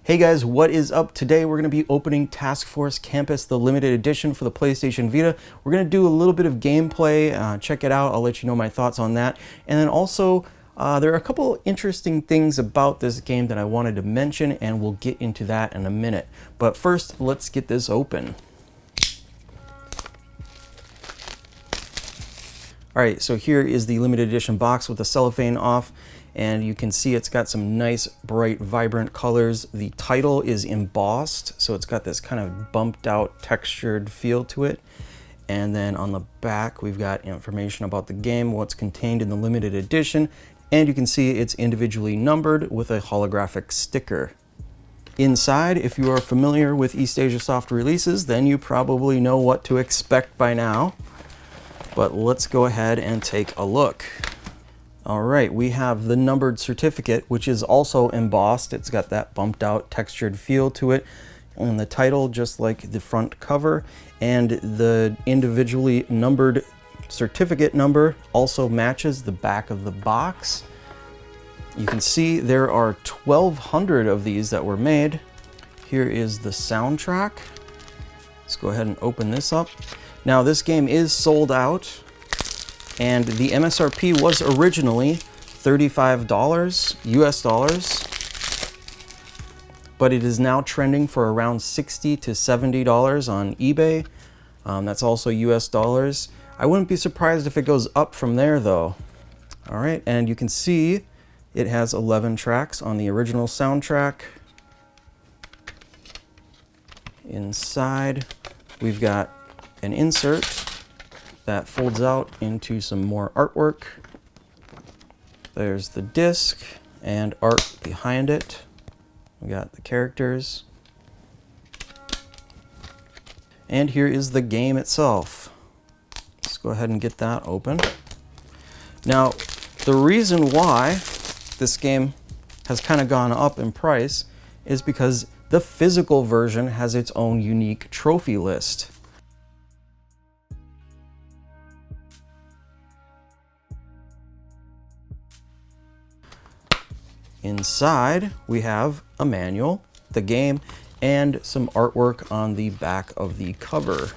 Hey guys, what is up? Today we're going to be opening Task Force Kampas, the limited edition for the PlayStation Vita. We're going to do a little bit of gameplay, check it out, I'll let you know my thoughts on that. And then also, there are a couple interesting things about this game that I wanted to mention, and we'll get into that in a minute. But first, let's get this open. Alright, so here is the limited edition box with the cellophane off. And you can see it's got some nice, bright, vibrant colors. The title is embossed, so it's got this kind of bumped out, textured feel to it. And then on the back, we've got information about the game, what's contained in the limited edition, and you can see it's individually numbered with a holographic sticker. Inside, if you are familiar with East Asia Soft releases, then you probably know what to expect by now. But let's go ahead and take a look. All right, we have the numbered certificate, which is also embossed. It's got that bumped out textured feel to it. And the title, just like the front cover, and the individually numbered certificate number also matches the back of the box. You can see there are 1,200 of these that were made. Here is the soundtrack. Let's go ahead and open this up. Now this game is sold out. And the MSRP was originally $35 US dollars, but it is now trending for around $60 to $70 on eBay. That's also US dollars. I wouldn't be surprised if it goes up from there though. All right, and you can see it has 11 tracks on the original soundtrack. Inside, we've got an insert that folds out into some more artwork. There's the disc and art behind it. We got the characters. And here is the game itself. Let's go ahead and get that open. Now, the reason why this game has kind of gone up in price is because the physical version has its own unique trophy list. Inside, we have a manual, the game, and some artwork on the back of the cover.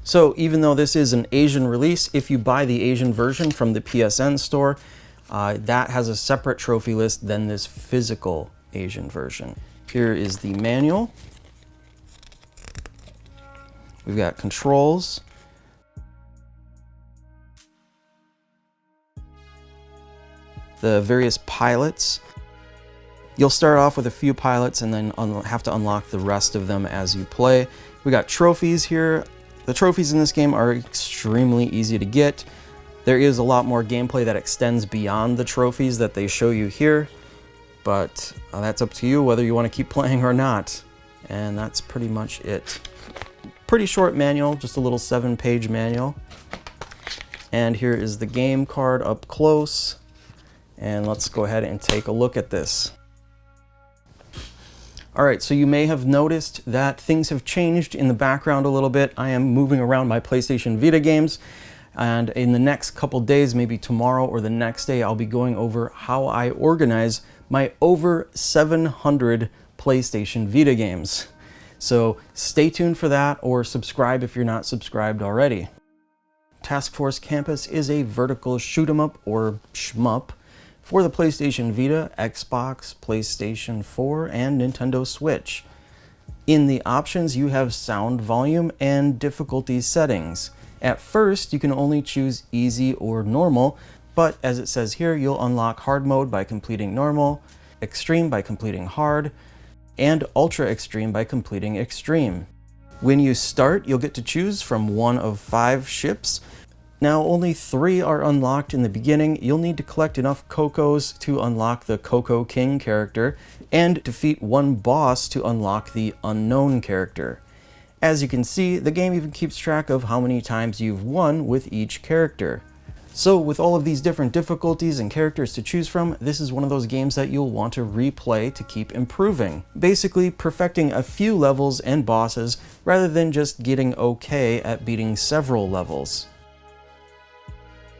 So even though this is an Asian release, if you buy the Asian version from the PSN store, that has a separate trophy list than this physical Asian version. Here is the manual. We've got controls. The various pilots. You'll start off with a few pilots and then have to unlock the rest of them as you play. We got trophies here. The trophies in this game are extremely easy to get. There is a lot more gameplay that extends beyond the trophies that they show you here, but that's up to you whether you want to keep playing or not. And that's pretty much it. Pretty short manual, just a little 7-page manual. And here is the game card up close. And let's go ahead and take a look at this. All right, so you may have noticed that things have changed in the background a little bit. I am moving around my PlayStation Vita games, and in the next couple days, maybe tomorrow or the next day, I'll be going over how I organize my over 700 PlayStation Vita games. So stay tuned for that, or subscribe if you're not subscribed already. Task Force Kampas is a vertical shoot 'em up or shmup for the PlayStation Vita, Xbox, PlayStation 4, and Nintendo Switch. In the options, you have sound volume and difficulty settings. At first, you can only choose easy or normal, but as it says here, you'll unlock hard mode by completing normal, extreme by completing hard, and ultra extreme by completing extreme. When you start, you'll get to choose from one of 5 ships. Now, only 3 are unlocked in the beginning. You'll need to collect enough Cocos to unlock the Coco King character, and defeat 1 boss to unlock the Unknown character. As you can see, the game even keeps track of how many times you've won with each character. So with all of these different difficulties and characters to choose from, this is one of those games that you'll want to replay to keep improving. Basically, perfecting a few levels and bosses rather than just getting okay at beating several levels.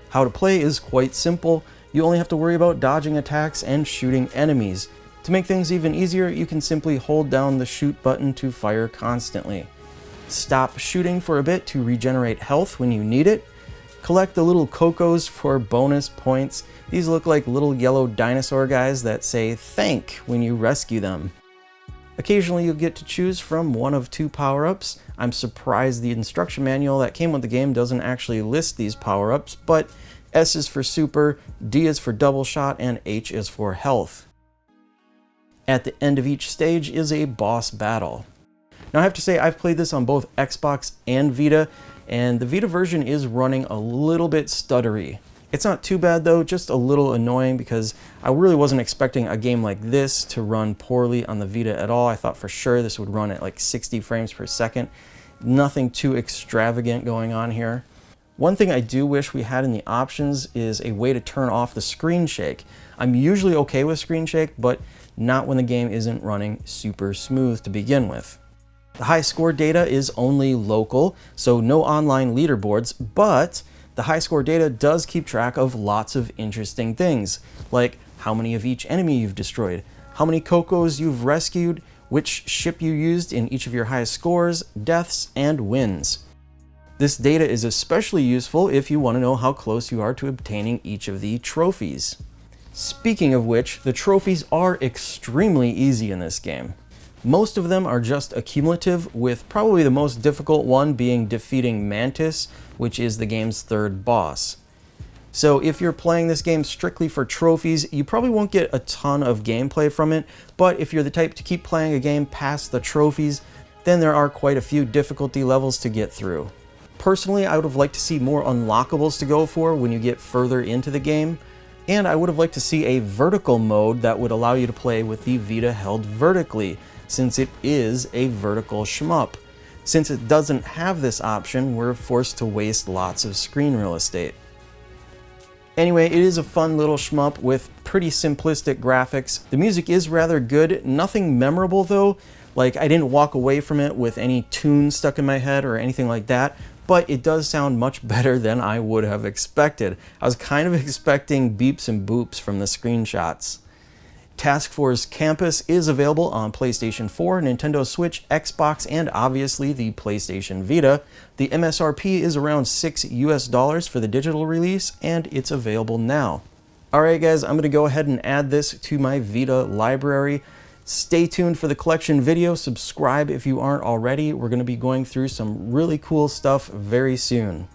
How to play is quite simple. You only have to worry about dodging attacks and shooting enemies. To make things even easier, you can simply hold down the shoot button to fire constantly. Stop shooting for a bit to regenerate health when you need it. Collect the little cocos for bonus points. These look like little yellow dinosaur guys that say thank when you rescue them. Occasionally you'll get to choose from one of 2 power-ups. I'm surprised the instruction manual that came with the game doesn't actually list these power-ups, but S is for super, D is for double shot, and H is for health. At the end of each stage is a boss battle. Now I have to say I've played this on both Xbox and Vita, and the Vita version is running a little bit stuttery. It's not too bad though, just a little annoying because I really wasn't expecting a game like this to run poorly on the Vita at all. I thought for sure this would run at like 60 frames per second. Nothing too extravagant going on here. One thing I do wish we had in the options is a way to turn off the screen shake. I'm usually okay with screen shake, but not when the game isn't running super smooth to begin with. The high score data is only local, so no online leaderboards, but the high score data does keep track of lots of interesting things, like how many of each enemy you've destroyed, how many Cocos you've rescued, which ship you used in each of your highest scores, deaths, and wins. This data is especially useful if you want to know how close you are to obtaining each of the trophies. Speaking of which, the trophies are extremely easy in this game. Most of them are just accumulative, with probably the most difficult one being defeating Mantis, which is the game's 3rd boss. So if you're playing this game strictly for trophies, you probably won't get a ton of gameplay from it, but if you're the type to keep playing a game past the trophies, then there are quite a few difficulty levels to get through. Personally, I would have liked to see more unlockables to go for when you get further into the game, and I would have liked to see a vertical mode that would allow you to play with the Vita held vertically, since it is a vertical shmup. Since it doesn't have this option, we're forced to waste lots of screen real estate. Anyway, it is a fun little shmup with pretty simplistic graphics. The music is rather good, nothing memorable though. Like, I didn't walk away from it with any tune stuck in my head or anything like that, but it does sound much better than I would have expected. I was kind of expecting beeps and boops from the screenshots. Task Force Kampas is available on PlayStation 4, Nintendo Switch, Xbox, and obviously the PlayStation Vita. The MSRP is around $6 for the digital release, and it's available now. Alright guys, I'm going to go ahead and add this to my Vita library. Stay tuned for the collection video, subscribe if you aren't already. We're going to be going through some really cool stuff very soon.